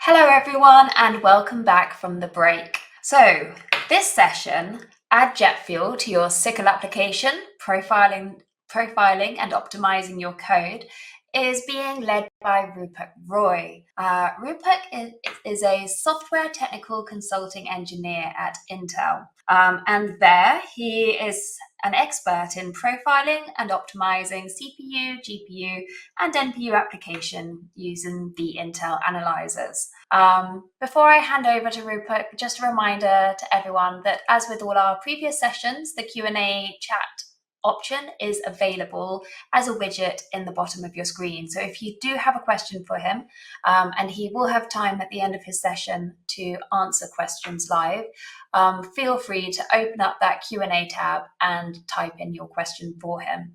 Hello everyone and welcome back from the break. So this session, add jet fuel to your SYCL application, profiling and optimizing your code, is being led by Rupak Roy. Rupak is a software technical consulting engineer at Intel. And there he is an expert in profiling and optimizing CPU, GPU, and NPU application using the Intel analyzers. Before I hand over to Rupert, just a reminder to everyone that as with all our previous sessions, the Q&A chat option is available as a widget in the bottom of your screen. So if you do have a question for him, and he will have time at the end of his session to answer questions live, feel free to open up that Q&A tab and type in your question for him.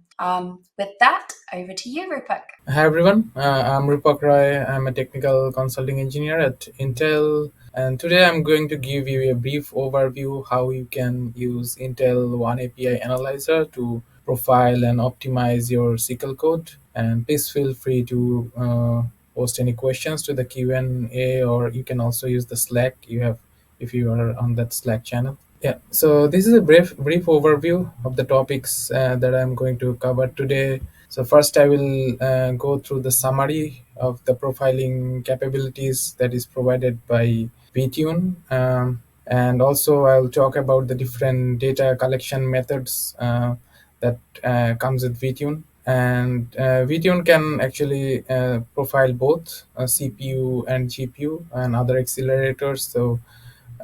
With that, over to you, Rupak. Hi everyone, I'm Rupak Roy. I'm a technical consulting engineer at Intel, and today I'm going to give you a brief overview how you can use Intel oneAPI analyzer to profile and optimize your SYCL code. And please feel free to post any questions to the Q&A, or you can also use the Slack you have if you are on that Slack channel. Yeah, so this is a brief overview of the topics that I'm going to cover today. So first, I will go through the summary of the profiling capabilities that is provided by VTune, and also I'll talk about the different data collection methods that comes with VTune. And VTune can actually profile both CPU and GPU and other accelerators. So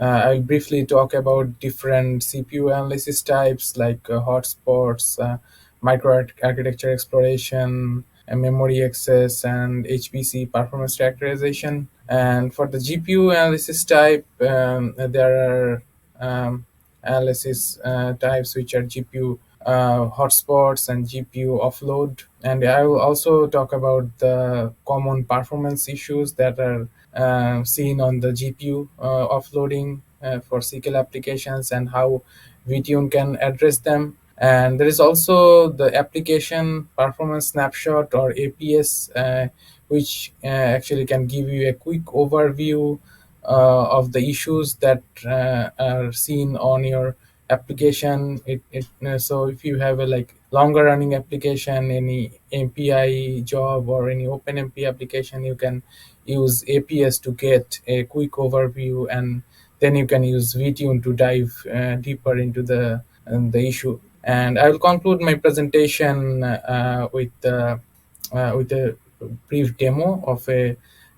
I'll briefly talk about different CPU analysis types like hotspots, microarchitecture exploration, memory access, and HPC performance characterization. And for the GPU analysis type, there are analysis types which are GPU hotspots and GPU offload. And I will also talk about the common performance issues that are seen on the GPU offloading for SYCL applications and how VTune can address them. And there is also the application performance snapshot, or APS, which actually can give you a quick overview of the issues that are seen on your application. So if you have a longer running application, any API job or any OpenMP application, you can use APS to get a quick overview, and then you can use VTune to dive deeper into the issue. And I will conclude my presentation with a brief demo of a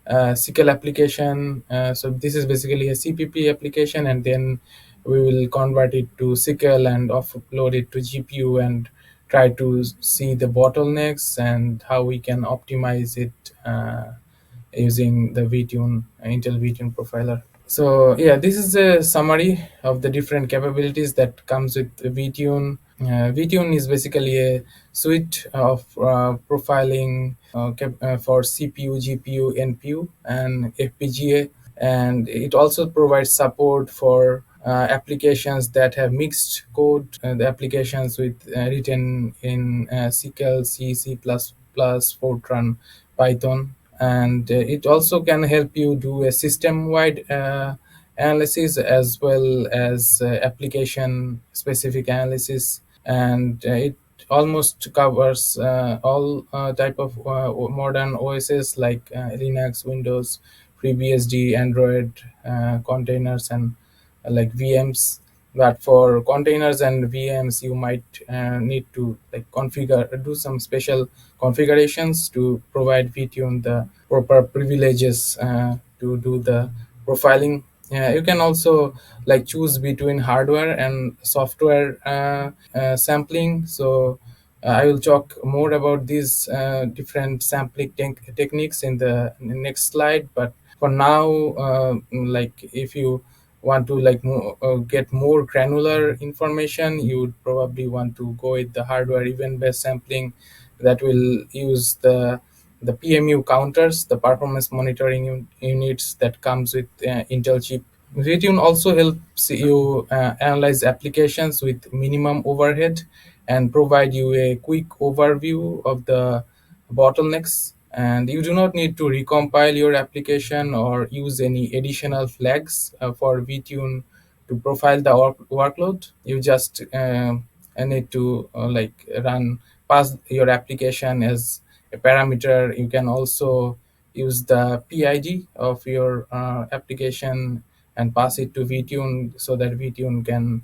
SYCL application. So this is basically a CPP application, and then we will convert it to SYCL and offload it to GPU and try to see the bottlenecks and how we can optimize it using the Intel VTune Profiler. So yeah, this is a summary of the different capabilities that comes with VTune. VTune is basically a suite of profiling for CPU, GPU, NPU, and FPGA, and it also provides support for applications that have mixed code, the applications with written in SYCL, C++, Fortran, Python. And it also can help you do a system-wide analysis as well as application specific analysis. And it almost covers all type of modern OSs like Linux, Windows, FreeBSD, Android, containers, and like VMs. But for containers and VMs, you might need to do some special configurations to provide VTune the proper privileges to do the profiling. You can also choose between hardware and software sampling. So I will talk more about these different sampling techniques in the next slide. But for now, if you want to get more granular information, you would probably want to go with the hardware event-based sampling that will use the PMU counters, the performance monitoring units that comes with Intel chip. VTune also helps you analyze applications with minimum overhead and provide you a quick overview of the bottlenecks. and you do not need to recompile your application or use any additional flags for VTune to profile the workload. You just need to run pass your application as a parameter. You can also use the PID of your application and pass it to VTune so that VTune can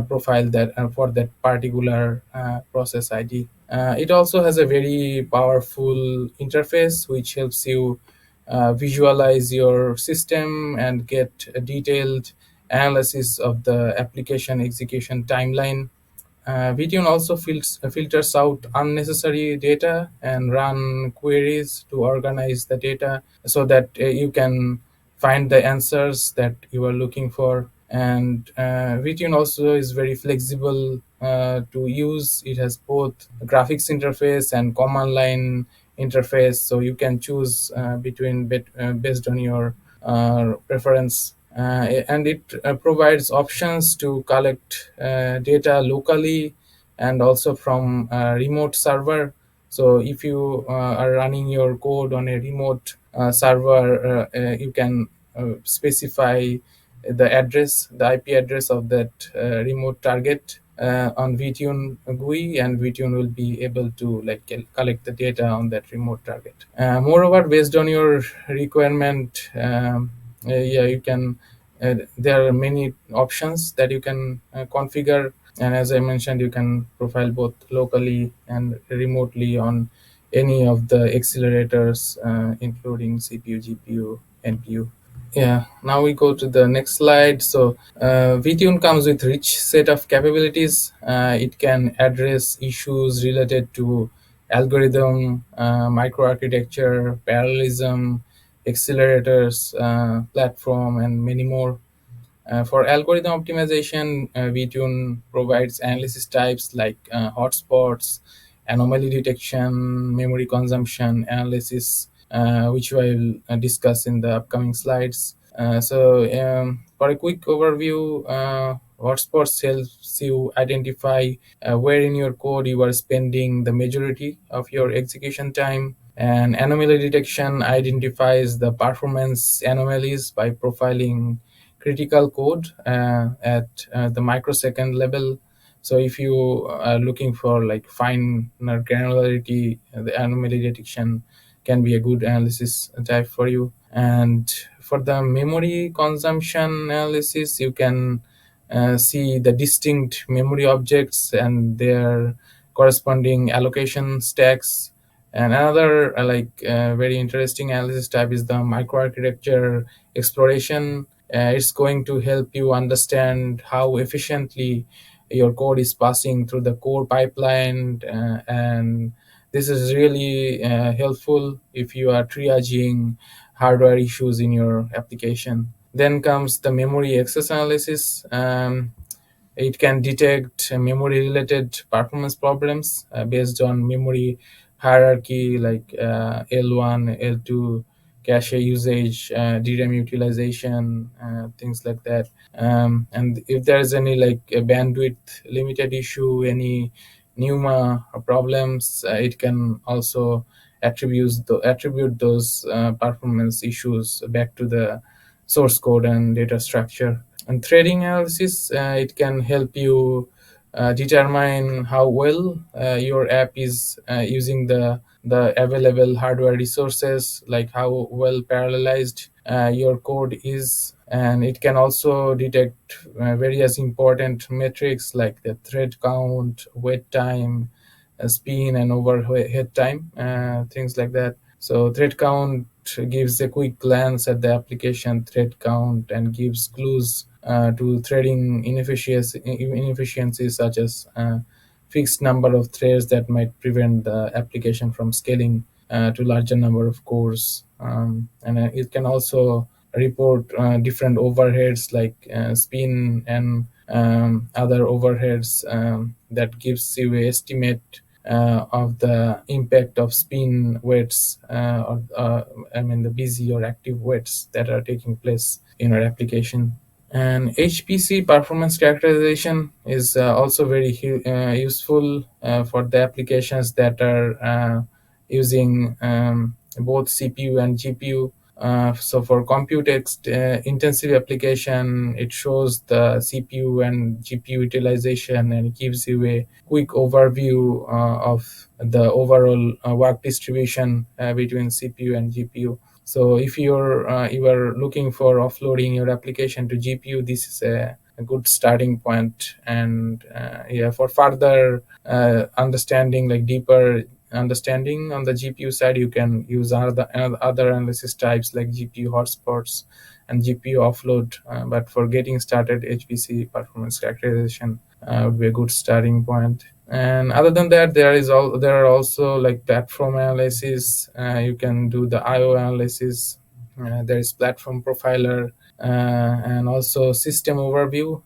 profile that for that particular process ID. It also has a very powerful interface which helps you visualize your system and get a detailed analysis of the application execution timeline. VTune also filters out unnecessary data and run queries to organize the data so that you can find the answers that you are looking for. And VTune also is very flexible to use. It has both graphics interface and command line interface, so you can choose between based on your preference. And it provides options to collect data locally and also from a remote server. So if you are running your code on a remote server, you can specify the IP address of that remote target on VTune GUI, and VTune will be able to collect the data on that remote target. Moreover, based on your requirement, yeah, you can. There are many options that you can configure, and as I mentioned, you can profile both locally and remotely on any of the accelerators, including CPU, GPU, NPU. Yeah, now we go to the next slide. So VTune comes with rich set of capabilities. It can address issues related to algorithm, microarchitecture, parallelism, accelerators, platform, and many more. For algorithm optimization, VTune provides analysis types like hotspots, anomaly detection, memory consumption analysis, which I will discuss in the upcoming slides. For a quick overview, hotspots helps you identify where in your code you are spending the majority of your execution time. And anomaly detection identifies the performance anomalies by profiling critical code at the microsecond level. So if you are looking for like fine granularity, the anomaly detection can be a good analysis type for you. And for the memory consumption analysis, you can see the distinct memory objects and their corresponding allocation stacks. And another very interesting analysis type is the microarchitecture exploration. It's going to help you understand how efficiently your code is passing through the core pipeline, and this is really helpful if you are triaging hardware issues in your application. Then comes the memory access analysis. It can detect memory related performance problems based on memory hierarchy like L1, L2, cache usage, DRAM utilization, things like that. And if there is any a bandwidth limited issue, any NUMA problems, it can also attribute those performance issues back to the source code and data structure. And threading analysis, it can help you determine how well your app is using the available hardware resources, like how well parallelized your code is. And it can also detect various important metrics like the thread count, wait time, spin and overhead time, things like that. So thread count gives a quick glance at the application thread count and gives clues to threading inefficiencies such as fixed number of threads that might prevent the application from scaling to larger number of cores. And it can also report different overheads like spin and other overheads that gives you a estimate of the impact of spin weights, the busy or active weights that are taking place in our application. And HPC performance characterization is also very useful for the applications that are using both CPU and GPU. So for compute intensive application, it shows the CPU and GPU utilization and gives you a quick overview of the overall work distribution between CPU and GPU. So if you are looking for offloading your application to GPU, this is a good starting point. And yeah, for further understanding, like deeper understanding on the GPU side, you can use other analysis types like GPU hotspots and GPU offload. But for getting started, HPC performance characterization would be a good starting point. And other than that, there are also like platform analysis. You can do the IO analysis. There is platform profiler, and also system overview,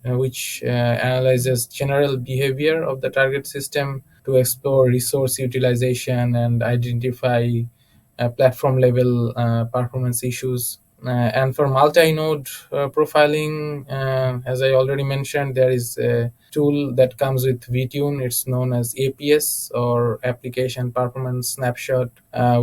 which analyzes general behavior of the target system to explore resource utilization and identify platform level performance issues. And for multi-node profiling, as I already mentioned, there is a tool that comes with VTune. It's known as APS, or Application Performance Snapshot,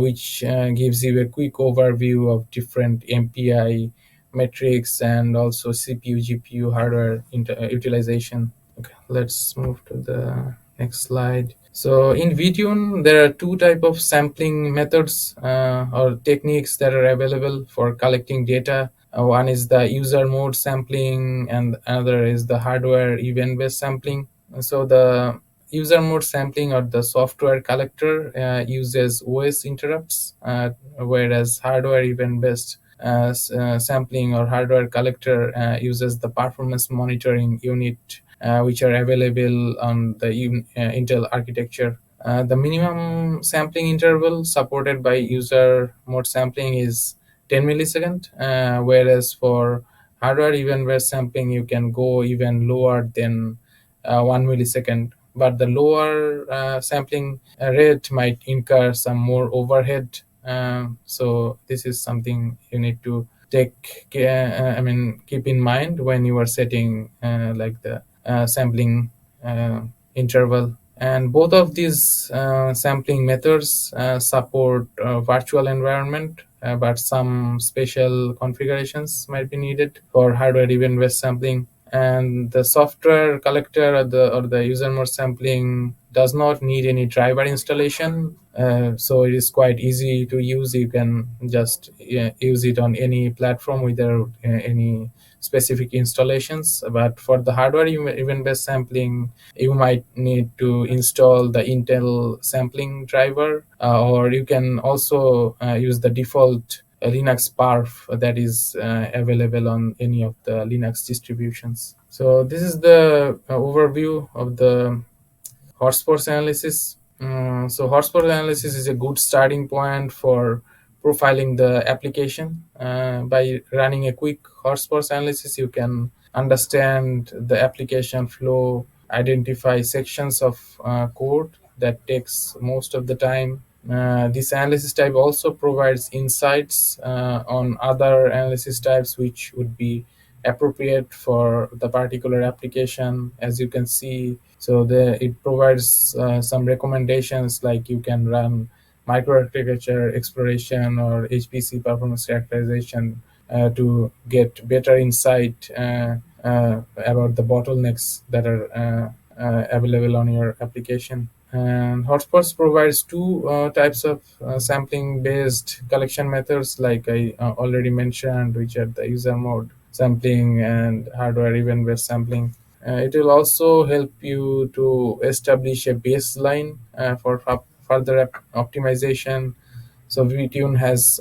which gives you a quick overview of different MPI metrics and also CPU, GPU, hardware utilization. Okay, let's move to the next slide. So in VTune, there are two type of sampling methods or techniques that are available for collecting data. One is the user mode sampling, and another is the hardware event-based sampling. So the user mode sampling, or the software collector, uses OS interrupts, whereas hardware event-based sampling or hardware collector uses the performance monitoring unit, which are available on the Intel architecture. The minimum sampling interval supported by user mode sampling is 10 millisecond, whereas for hardware event-based sampling, you can go even lower than 1 millisecond. But the lower sampling rate might incur some more overhead. So this is something you need to keep in mind when you are setting like the sampling interval. And both of these sampling methods support virtual environment, but some special configurations might be needed for hardware event-based sampling. And the software collector, or the user mode sampling, does not need any driver installation, so it is quite easy to use. You can just use it on any platform without any specific installations. But for the hardware event-based sampling, you might need to install the Intel sampling driver, or you can also use the default Linux perf that is available on any of the Linux distributions. So this is the overview of the hotspot analysis. So hotspot analysis is a good starting point for profiling the application. By running a quick hotspot analysis, you can understand the application flow, identify sections of code that takes most of the time. This analysis type also provides insights on other analysis types which would be appropriate for the particular application. As you can see, so it provides some recommendations, like you can run microarchitecture exploration or HPC performance characterization to get better insight about the bottlenecks that are available on your application. And hotspots provides two types of sampling-based collection methods, like I already mentioned, which are the user mode sampling and hardware event-based sampling. It will also help you to establish a baseline for further optimization. So VTune has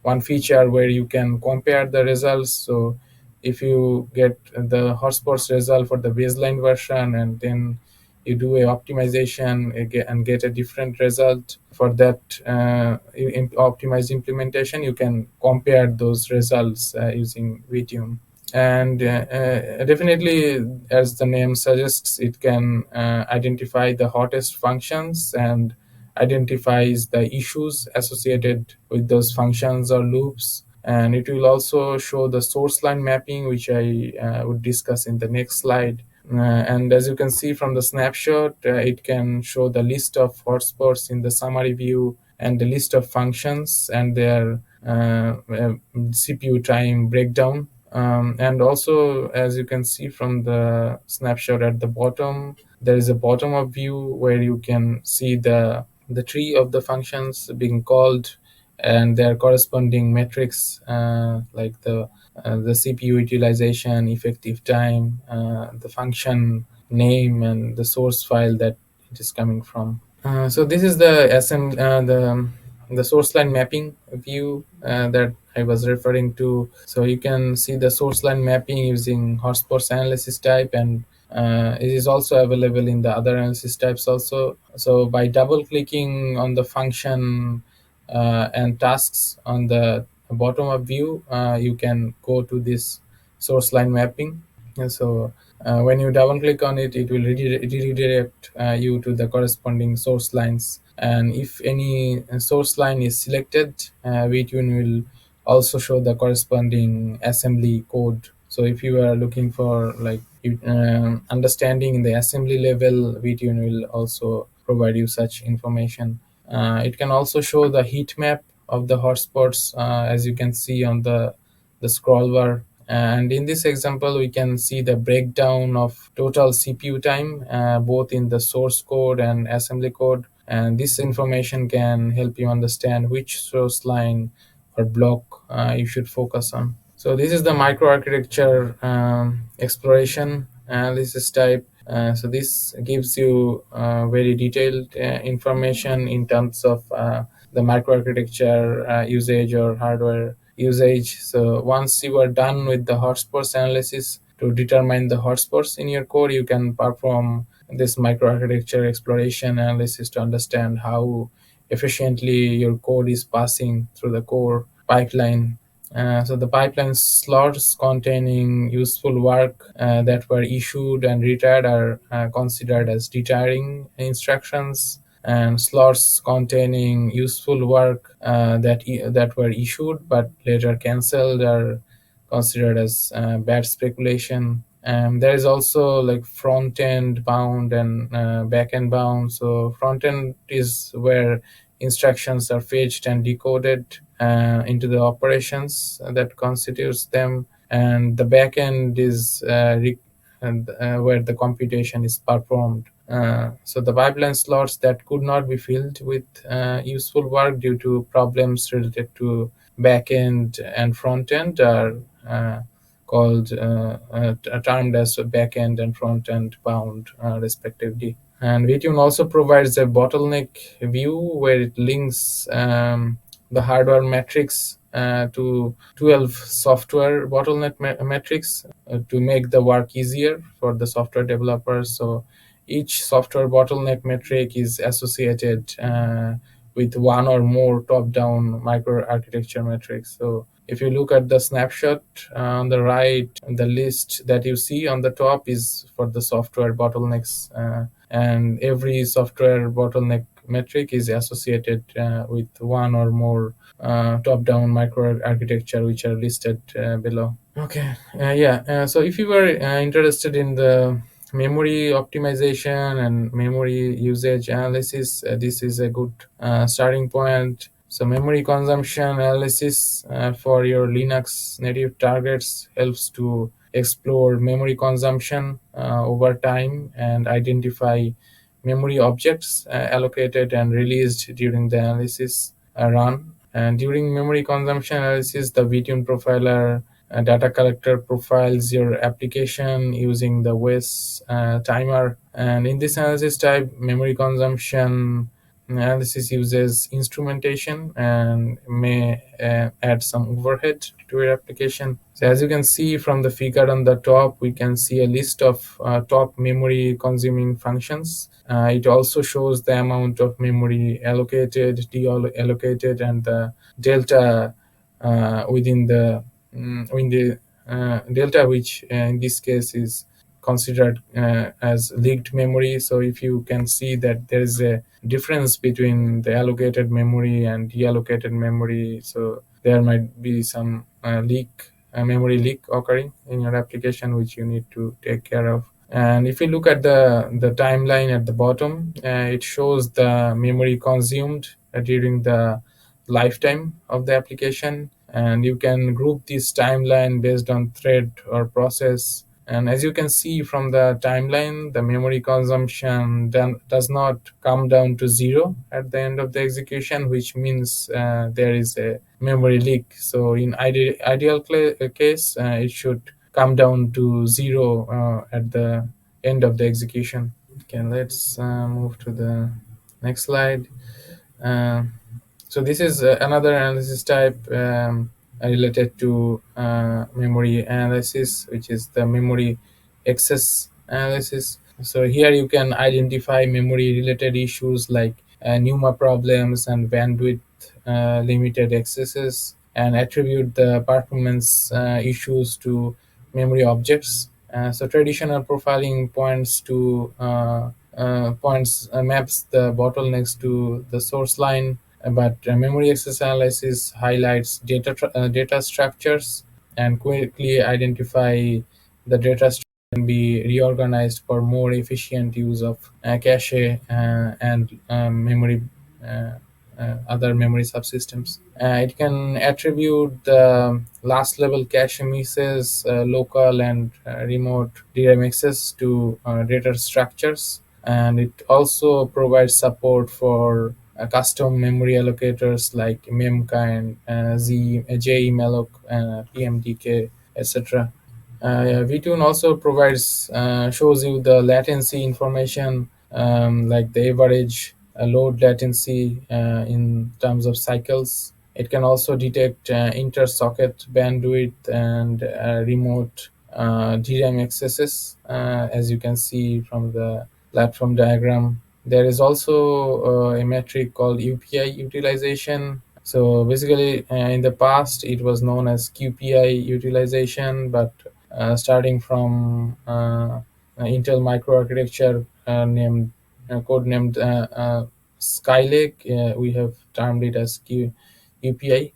one feature where you can compare the results. So if you get the hotspots result for the baseline version, and then you do a optimization and get a different result for that optimized implementation, you can compare those results using VTune. And definitely, as the name suggests, it can identify the hottest functions and identifies the issues associated with those functions or loops. And it will also show the source line mapping, which I would discuss in the next slide. And as you can see from the snapshot, it can show the list of hotspots in the summary view and the list of functions and their CPU time breakdown. And also, as you can see from the snapshot at the bottom, there is a bottom up view where you can see the tree of the functions being called and their corresponding metrics, like the CPU utilization, effective time, the function name, and the source file that it is coming from. So this is the source line mapping view that I was referring to. So you can see the source line mapping using hotspots analysis type, and it is also available in the other analysis types also. So by double clicking on the function and tasks on the bottom up view, you can go to this source line mapping. And so when you double click on it, it will redirect you to the corresponding source lines. And if any source line is selected, VTune will also show the corresponding assembly code. So if you are looking for understanding in the assembly level, VTune will also provide you such information. It can also show the heat map of the hotspots, as you can see on the scroll bar. And in this example, we can see the breakdown of total CPU time, both in the source code and assembly code. And this information can help you understand which source line or block you should focus on. So this is the microarchitecture exploration analysis type. So this gives you very detailed information in terms of the microarchitecture usage or hardware usage. So once you are done with the hotspots analysis to determine the hotspots in your code, you can perform this microarchitecture exploration analysis to understand how efficiently your code is passing through the core pipeline. So the pipeline slots containing useful work that were issued and retired are considered as retiring instructions, and slots containing useful work that were issued but later cancelled are considered as bad speculation. There is also like front end bound and back end bound. So front end is where instructions are fetched and decoded into the operations that constitutes them, and the back end is where the computation is performed. So the pipeline slots that could not be filled with useful work due to problems related to backend and front end are called termed as backend and front end bound, respectively. And VTune also provides a bottleneck view where it links the hardware metrics to 12 software bottleneck metrics to make the work easier for the software developers. So each software bottleneck metric is associated with one or more top-down microarchitecture metrics. So if you look at the snapshot on the right, the list that you see on the top is for the software bottlenecks, and every software bottleneck metric is associated with one or more top-down microarchitecture, which are listed below. Okay, so if you were interested in the memory optimization and memory usage analysis, this is a good starting point. So memory consumption analysis for your Linux native targets helps to explore memory consumption over time and identify memory objects allocated and released during the analysis run. And during memory consumption analysis, the VTune Profiler data collector profiles your application using the WES timer. And in this analysis type, memory consumption analysis uses instrumentation and may add some overhead to your application. So as you can see from the figure on the top, we can see a list of top memory consuming functions. It also shows the amount of memory allocated, deallocated, and the delta within the delta, which in this case is considered as leaked memory. So if you can see that there is a difference between the allocated memory and deallocated memory, so there might be some memory leak occurring in your application, which you need to take care of. And if you look at the timeline at the bottom, it shows the memory consumed during the lifetime of the application. And you can group this timeline based on thread or process. And as you can see from the timeline, the memory consumption does not come down to zero at the end of the execution, which means there is a memory leak. So in ideal case, it should come down to zero at the end of the execution. Okay, let's move to the next slide. Uh, so this is another analysis type related to memory analysis, which is the memory excess analysis. So here you can identify memory related issues like NUMA problems and bandwidth limited accesses, and attribute the performance issues to memory objects. So traditional profiling maps the bottlenecks to the source line, but memory access analysis highlights data structures and quickly identify the data structure can be reorganized for more efficient use of cache and memory other memory subsystems. It can attribute the last level cache misses, local and remote DRAM access to data structures. And it also provides support for custom memory allocators like memkind, JEmalloc, PMDK, etc. VTune also provides shows you the latency information, like the average load latency in terms of cycles. It can also detect inter-socket bandwidth and remote DRAM accesses, as you can see from the platform diagram. There is also a metric called UPI utilization. So basically, in the past, it was known as QPI utilization, but starting from Intel microarchitecture code named Skylake, we have termed it as UPI.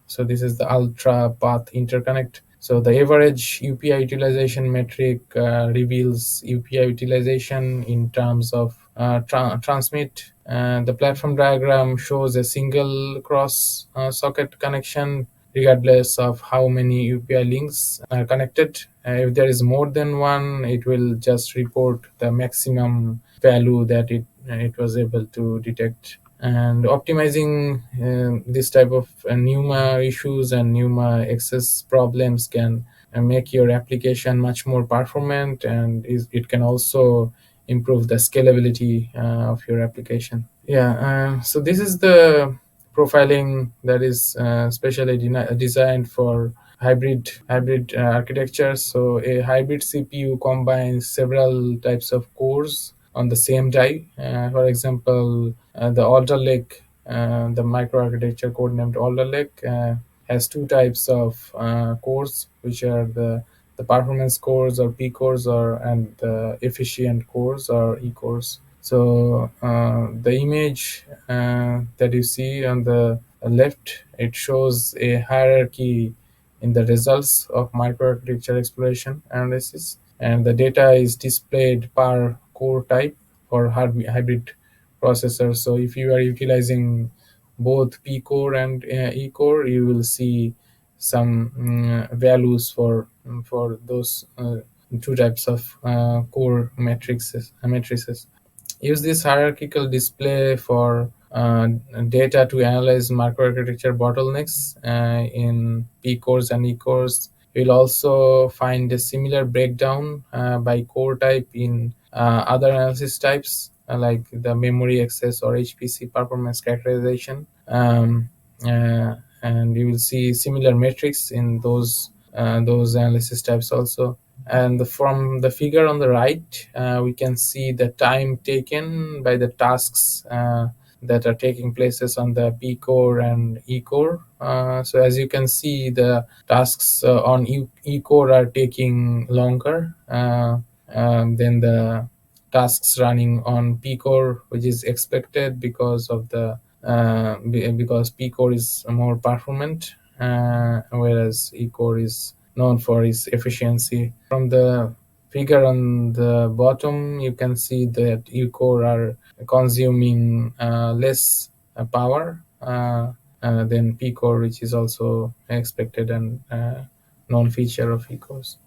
So this is the ultra path interconnect. So the average UPI utilization metric reveals UPI utilization in terms of transmit. The platform diagram shows a single cross socket connection regardless of how many UPI links are connected. If there is more than one, it will just report the maximum value that it was able to detect. And optimizing this type of NUMA issues and NUMA access problems can make your application much more performant, and it can also improve the scalability of your application. Yeah, so this is the profiling that is specially designed for hybrid architectures. So a hybrid CPU combines several types of cores on the same die. For example, the Alder Lake, the microarchitecture code named Alder Lake, has two types of cores, which are the performance cores or P cores, and the efficient cores or E cores. So the image that you see on the left, it shows a hierarchy in the results of microarchitecture exploration analysis, and the data is displayed per core type for hybrid processors. So if you are utilizing both P core and E core, you will see some values for those two types of core matrices. Use this hierarchical display for data to analyze microarchitecture bottlenecks in P cores and E cores. You'll also find a similar breakdown by core type in other analysis types like the memory access or HPC performance characterization. And you will see similar metrics in those analysis types also. And from the figure on the right, we can see the time taken by the tasks that are taking places on the P core and E core. So as you can see, the tasks on E core are taking longer than the tasks running on P core, which is expected because of because P core is more performant, whereas E core is known for its efficiency. From the figure on the bottom, you can see that U-core are consuming less power than P-core, which is also expected and known feature of E-cores.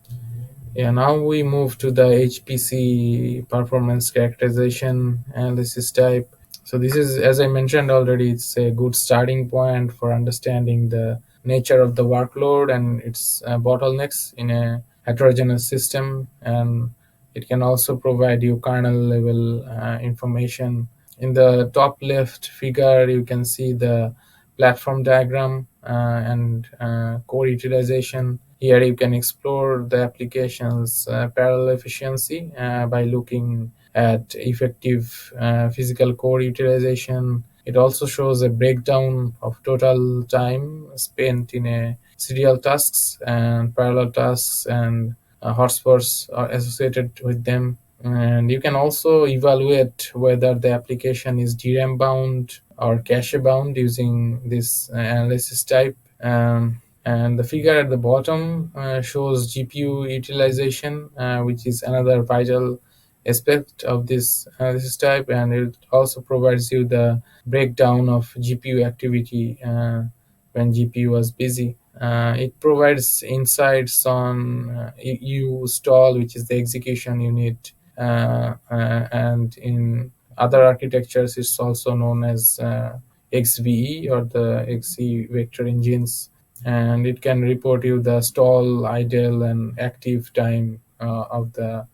Yeah, now we move to the HPC performance characterization analysis type. So this is, as I mentioned already, it's a good starting point for understanding the nature of the workload and its bottlenecks in a heterogeneous system, and it can also provide you kernel level information. In the top left figure, you can see the platform diagram and core utilization. Here you can explore the application's parallel efficiency by looking at effective physical core utilization. It also shows a breakdown of total time spent in a serial tasks and parallel tasks and hotspots are associated with them. And you can also evaluate whether the application is DRAM bound or cache bound using this analysis type. And the figure at the bottom shows GPU utilization, which is another vital aspect of this type, and it also provides you the breakdown of GPU activity when GPU was busy. It provides insights on stall, which is the execution unit, and in other architectures, it's also known as XVE or the XE vector engines, and it can report you the stall, idle, and active time of the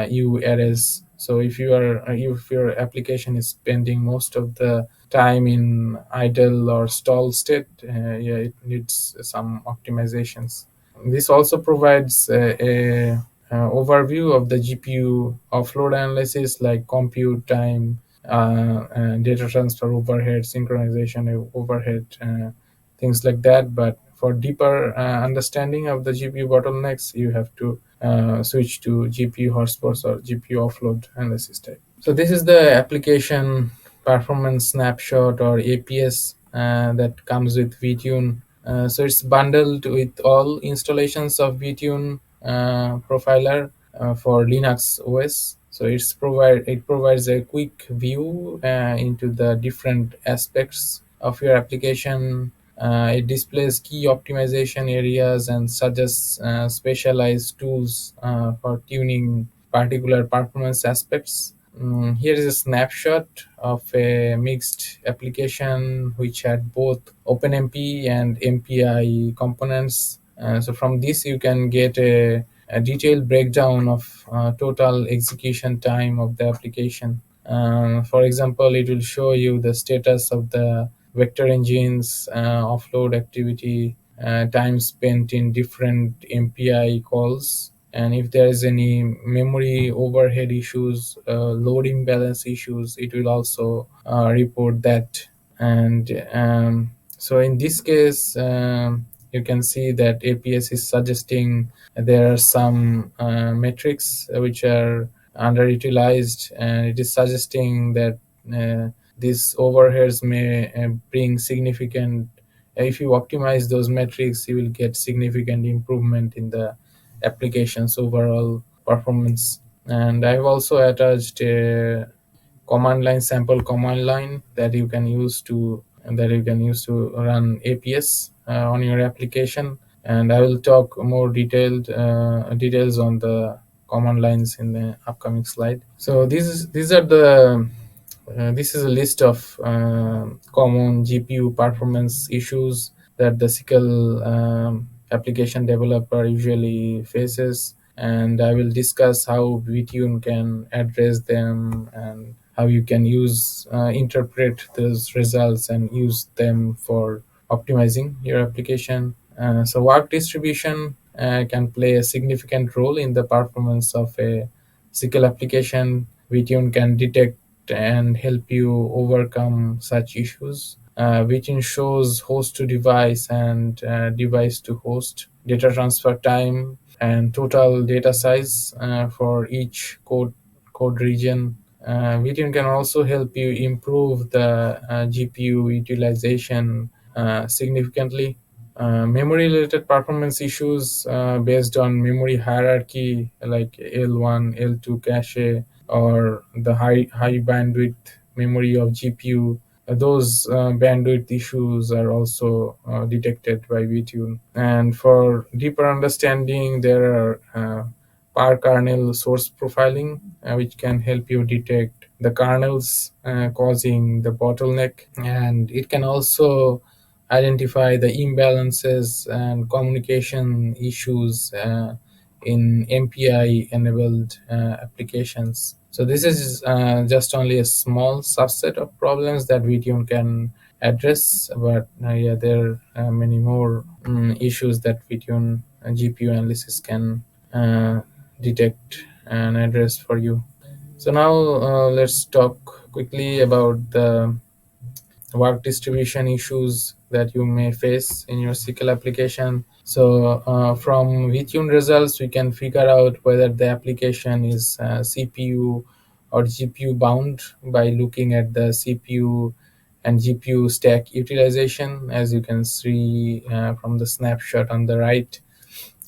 U arrays. So if your application is spending most of the time in idle or stall state, yeah, it needs some optimizations. This also provides a overview of the GPU offload analysis like compute time, and data transfer overhead, synchronization overhead, things like that. But for deeper understanding of the GPU bottlenecks, you have to switch to GPU hotspots or GPU offload analysis type. So this is the application performance snapshot or APS that comes with VTune. So it's bundled with all installations of VTune Profiler for Linux OS. So it provides a quick view into the different aspects of your application. It displays key optimization areas and suggests specialized tools for tuning particular performance aspects. Here is a snapshot of a mixed application which had both OpenMP and MPI components. So from this, you can get a detailed breakdown of total execution time of the application. For example, it will show you the status of the vector engines, offload activity, time spent in different MPI calls, and if there is any memory overhead issues, load imbalance issues, it will also report that. And so in this case, you can see that APS is suggesting there are some metrics which are underutilized, and it is suggesting that these overheads may bring significant. If you optimize those metrics, you will get significant improvement in the application's overall performance. And I've also attached a command line sample command line that you can use to run APS on your application. And I will talk more details on the command lines in the upcoming slide. So these are the this is a list of common GPU performance issues that the SYCL application developer usually faces, and I will discuss how VTune can address them and how you can interpret those results and use them for optimizing your application. So work distribution can play a significant role in the performance of a SYCL application. VTune can detect and help you overcome such issues, which ensures host to device and device to host, data transfer time, and total data size for each code region. VTune can also help you improve the GPU utilization significantly. Memory-related performance issues based on memory hierarchy like L1, L2 cache, or the high bandwidth memory of GPU. Those bandwidth issues are also detected by VTune. And for deeper understanding, there are per kernel source profiling, which can help you detect the kernels causing the bottleneck, and it can also identify the imbalances and communication issues in MPI enabled applications. So this is just only a small subset of problems that VTune can address, but yeah, there are many more issues that VTune GPU analysis can uh, detect and address for you. So now let's talk quickly about the work distribution issues that you may face in your SYCL application. So from VTune results, we can figure out whether the application is CPU or GPU bound by looking at the CPU and GPU stack utilization, as you can see from the snapshot on the right.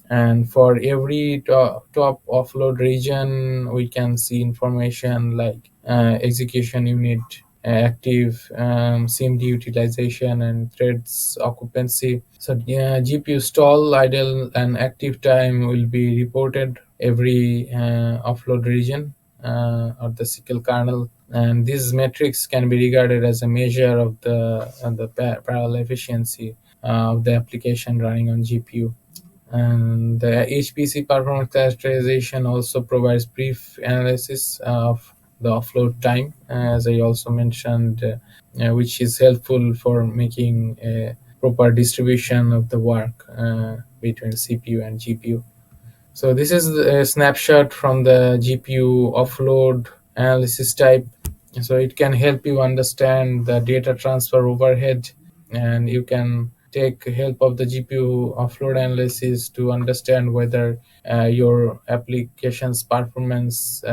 And for every top offload region, we can see information like execution unit active, SIMD utilization, and threads occupancy. So GPU stall, idle, and active time will be reported every offload region of the SYCL kernel, and these metrics can be regarded as a measure of the parallel efficiency of the application running on GPU. And the HPC performance characterization also provides brief analysis of the offload time, as I also mentioned, which is helpful for making a proper distribution of the work between CPU and GPU. So this is a snapshot from the GPU offload analysis type. So it can help you understand the data transfer overhead, and you can take help of the GPU offload analysis to understand whether your application's performance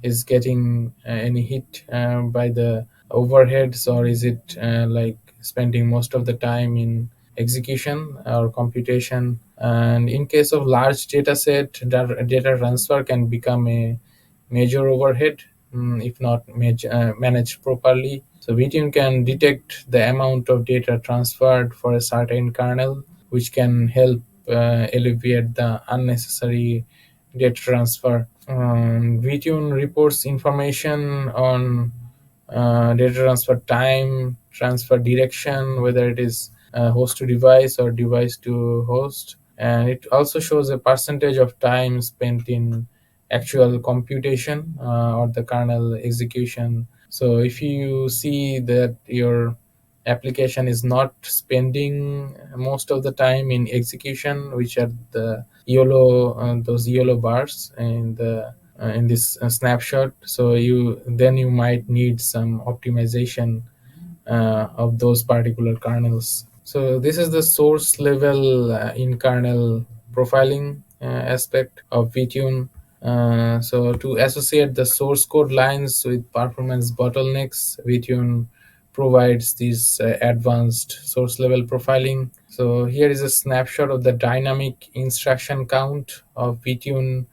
is getting any hit by the overheads, or is it like spending most of the time in execution or computation. And in case of large data set, data transfer can become a major overhead if not managed properly. So VTune can detect the amount of data transferred for a certain kernel, which can help alleviate the unnecessary data transfer. VTune reports information on data transfer time, transfer direction, whether it is host to device or device to host. And it also shows a percentage of time spent in actual computation or the kernel execution. So if you see that your application is not spending most of the time in execution, which are the yellow those yellow bars in this snapshot, so you might need some optimization of those particular kernels. So this is the source level in kernel profiling aspect of VTune. So to associate the source code lines with performance bottlenecks, VTune provides this advanced source level profiling. So here is a snapshot of the dynamic instruction count of VTune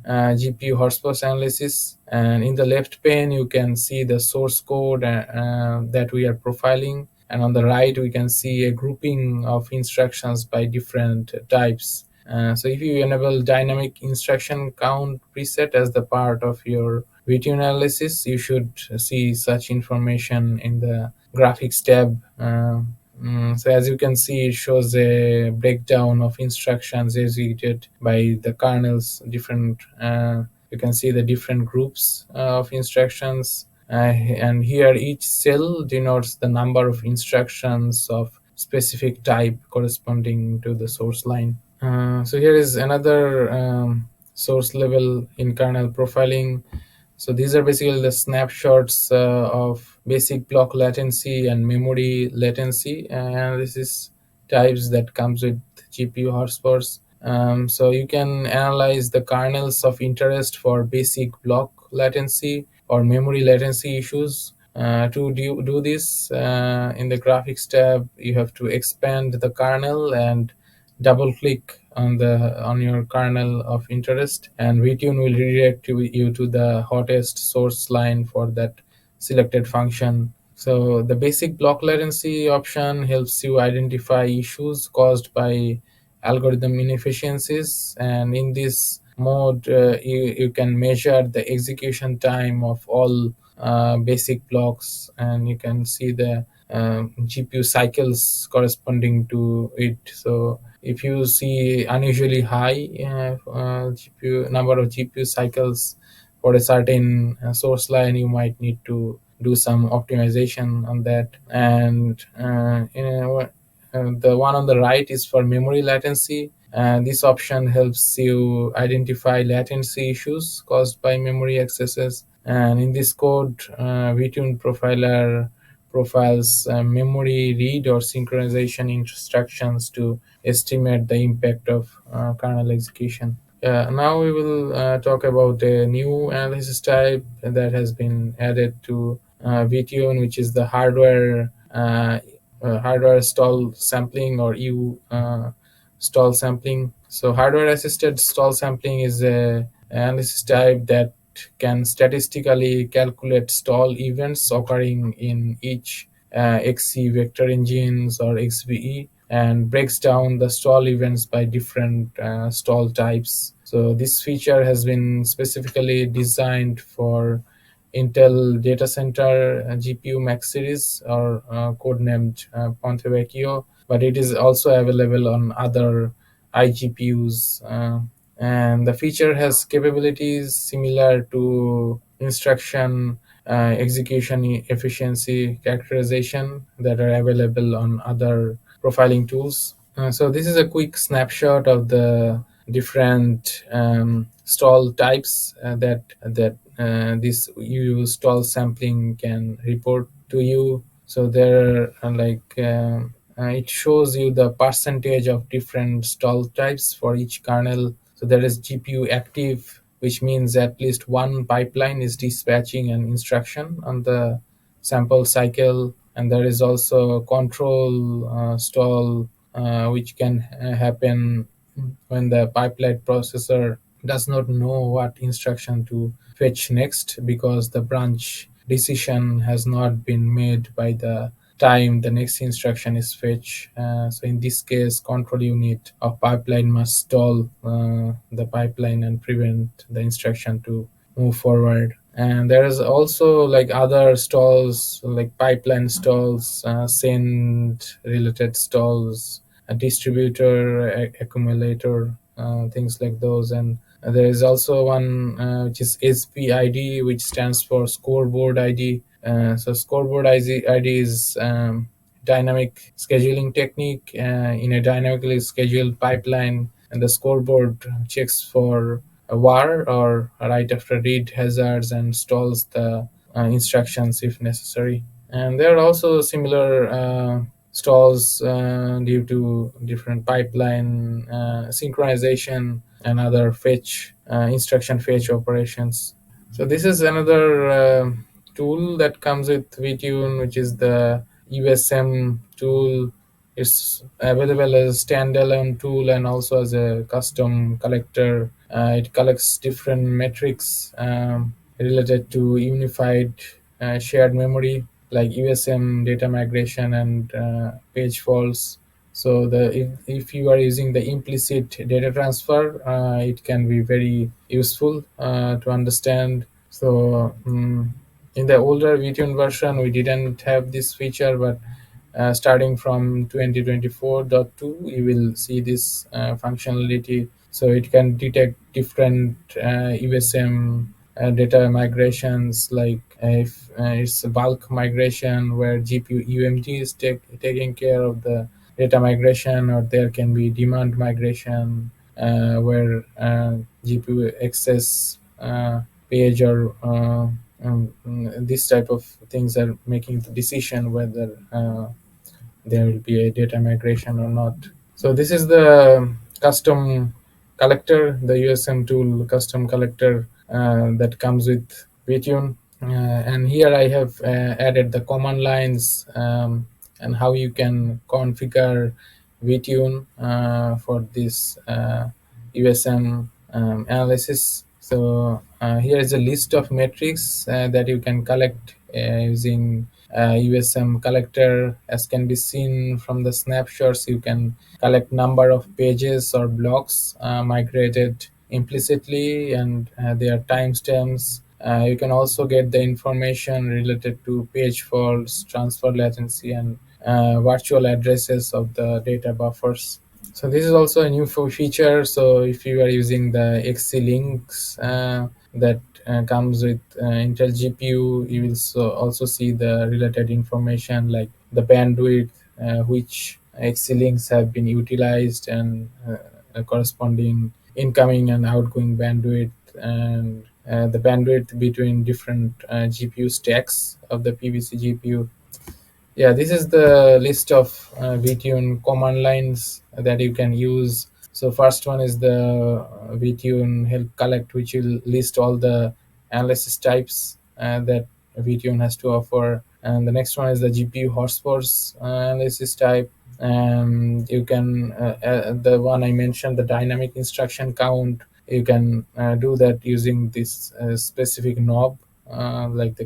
GPU horsepower analysis. And in the left pane, you can see the source code that we are profiling. And on the right, we can see a grouping of instructions by different types. So if you enable dynamic instruction count preset as the part of your VTune analysis, you should see such information in the graphics tab. So as you can see, it shows a breakdown of instructions executed by the kernels. Different, you can see the different groups of instructions, and here each cell denotes the number of instructions of specific type corresponding to the source line. So here is another source level in kernel profiling. So these are basically the snapshots of basic block latency and memory latency analysis types that comes with GPU horsepowers. So you can analyze the kernels of interest for basic block latency or memory latency issues. To do this, in the graphics tab, you have to expand the kernel and double click on your kernel of interest, and VTune will redirect you to the hottest source line for that selected function. So the basic block latency option helps you identify issues caused by algorithm inefficiencies, and in this mode, you can measure the execution time of all basic blocks, and you can see the GPU cycles corresponding to it. So if you see unusually high GPU number of GPU cycles for a certain source line, you might need to do some optimization on that. And the one on the right is for memory latency. This option helps you identify latency issues caused by memory accesses. And in this code, VTune Profiler profiles memory read or synchronization instructions to estimate the impact of kernel execution. Now we will talk about a new analysis type that has been added to VTune, which is the hardware stall sampling, or U stall sampling. So hardware assisted stall sampling is a analysis type that can statistically calculate stall events occurring in each XC vector engines or XVE, and breaks down the stall events by different stall types. So this feature has been specifically designed for Intel data center GPU Max series, or codenamed Ponte Vecchio, but it is also available on other iGPUs. And the feature has capabilities similar to instruction execution efficiency characterization that are available on other profiling tools. So this is a quick snapshot of the different stall types that this UU stall sampling can report to you. So there are it shows you the percentage of different stall types for each kernel. So there is GPU active, which means at least one pipeline is dispatching an instruction on the sample cycle, and there is also control stall, which can happen when the pipeline processor does not know what instruction to fetch next, because the branch decision has not been made by the time the next instruction is fetched. So in this case, control unit of pipeline must stall the pipeline and prevent the instruction to move forward. And there is also like other stalls, like pipeline stalls, send related stalls, a distributor, accumulator, things like those. And there is also one which is SPID, which stands for scoreboard ID. So scoreboard ID is dynamic scheduling technique in a dynamically scheduled pipeline, and the scoreboard checks for a war or write after read hazards and stalls the instructions if necessary. And there are also similar stalls due to different pipeline synchronization and other fetch instruction fetch operations. So this is another tool that comes with VTune, which is the USM tool. It's available as a standalone tool and also as a custom collector. It collects different metrics related to unified shared memory, like USM data migration and page faults. So if you are using the implicit data transfer, it can be very useful to understand. So in the older VTune version, we didn't have this feature, but starting from 2024.2, you will see this functionality. So it can detect different USM data migrations, like if it's a bulk migration where GPU UMG is taking care of the data migration, or there can be demand migration where GPU access page or this type of things are making the decision whether there will be a data migration or not. So this is the custom collector, the USM tool custom collector that comes with VTune. And here I have added the command lines and how you can configure VTune for this USM analysis. So here is a list of metrics that you can collect using USM collector. As can be seen from the snapshots, you can collect number of pages or blocks migrated implicitly, and their timestamps. You can also get the information related to page faults, transfer latency, and virtual addresses of the data buffers. So this is also a new feature. So if you are using the XC links that comes with Intel GPU, you will also see the related information like the bandwidth, which XC links have been utilized, and corresponding incoming and outgoing bandwidth, and the bandwidth between different GPU stacks of the PVC GPU. Yeah, this is the list of VTune command lines that you can use. So first one is the VTune help collect, which will list all the analysis types that VTune has to offer. And the next one is the GPU hotspots analysis type. You can the one I mentioned, the dynamic instruction count. You can do that using this specific knob, like the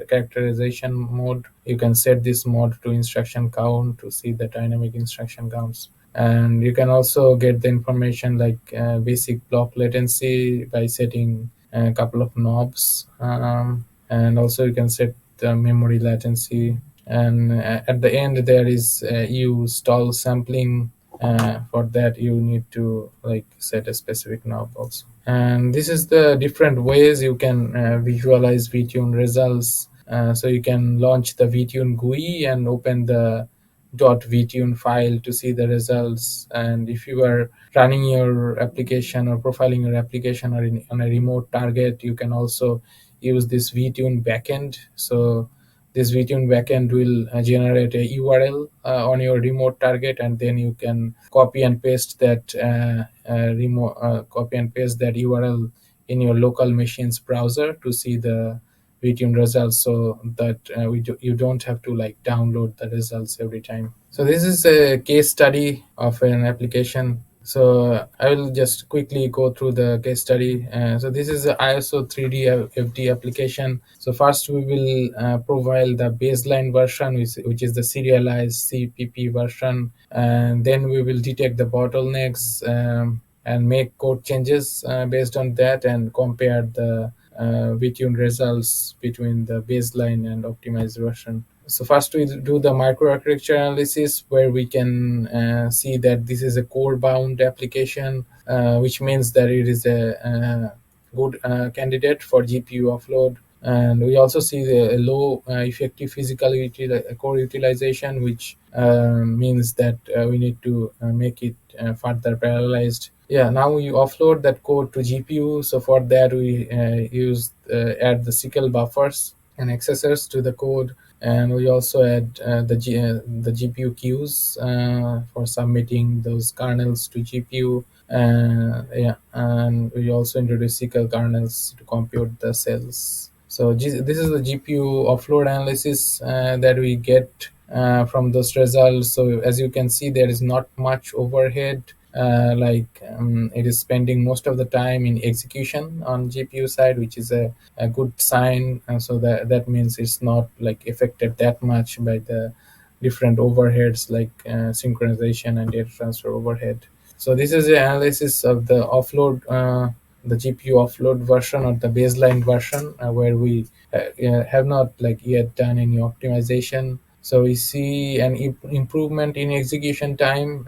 characterization mode. You can set this mode to instruction count to see the dynamic instruction counts. And you can also get the information like basic block latency by setting a couple of knobs. And also you can set the memory latency. And at the end there is you stall sampling. For that you need to like set a specific knob also. And this is the different ways you can visualize VTune results. So you can launch the VTune GUI and open the .vtune file to see the results. And if you are running your application or profiling your application or on a remote target, you can also use this VTune backend. So this VTune backend will generate a URL on your remote target, and then you can copy and paste that URL in your local machine's browser to see the VTune results, so that you don't have to like download the results every time. So this is a case study of an application. So I will just quickly go through the case study. So this is the ISO 3D FD application. So first we will provide the baseline version, which is the serialized CPP version, and then we will detect the bottlenecks and make code changes based on that, and compare the VTune results between the baseline and optimized version. So first we do the microarchitecture analysis, where we can see that this is a core bound application, which means that it is a good candidate for GPU offload. And we also see the low effective physical core utilization, which means that we need to make it further parallelized. Yeah, now we offload that code to GPU. So for that we add the SYCL buffers and accessors to the code, and we also add the GPU queues for submitting those kernels to GPU. Yeah, and we also introduce SYCL kernels to compute the cells. So this is the GPU offload analysis that we get from those results. So as you can see, there is not much overhead. It is spending most of the time in execution on GPU side, which is a good sign. And so that means it's not like affected that much by the different overheads like synchronization and data transfer overhead. So this is the analysis of the the GPU offload version or the baseline version, where we have not like yet done any optimization. So we see an improvement in execution time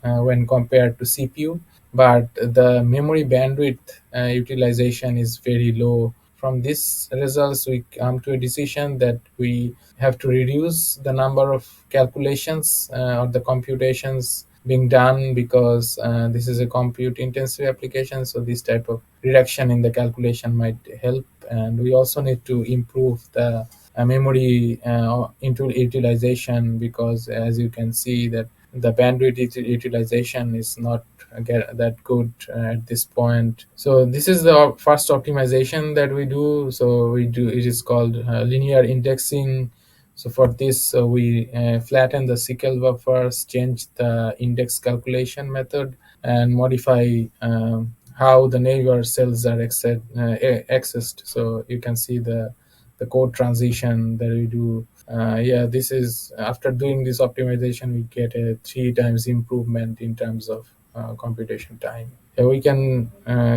when compared to CPU, but the memory bandwidth utilization is very low. From these results, we come to a decision that we have to reduce the number of calculations or the computations being done, because this is a compute intensive application. So this type of reduction in the calculation might help. And we also need to improve the memory into utilization, because as you can see that the bandwidth utilization is not that good at this point. So this is the first optimization that we do. So we do, it is called linear indexing. So for this, we flatten the SYCL buffers, change the index calculation method, and modify how the neighbor cells are accessed. So you can see the code transition that we do. Yeah, this is after doing this optimization, we get a 3 times improvement in terms of computation time. Yeah, we can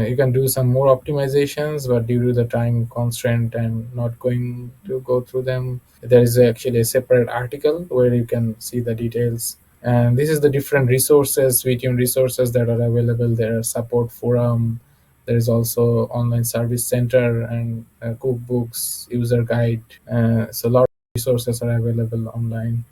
you can do some more optimizations, but due to the time constraint, I'm not going to go through them. There is actually a separate article where you can see the details. And this is the different resources, VTune resources that are available. There are support forum. There is also online service center and cookbooks, user guide. So a lot of resources are available online.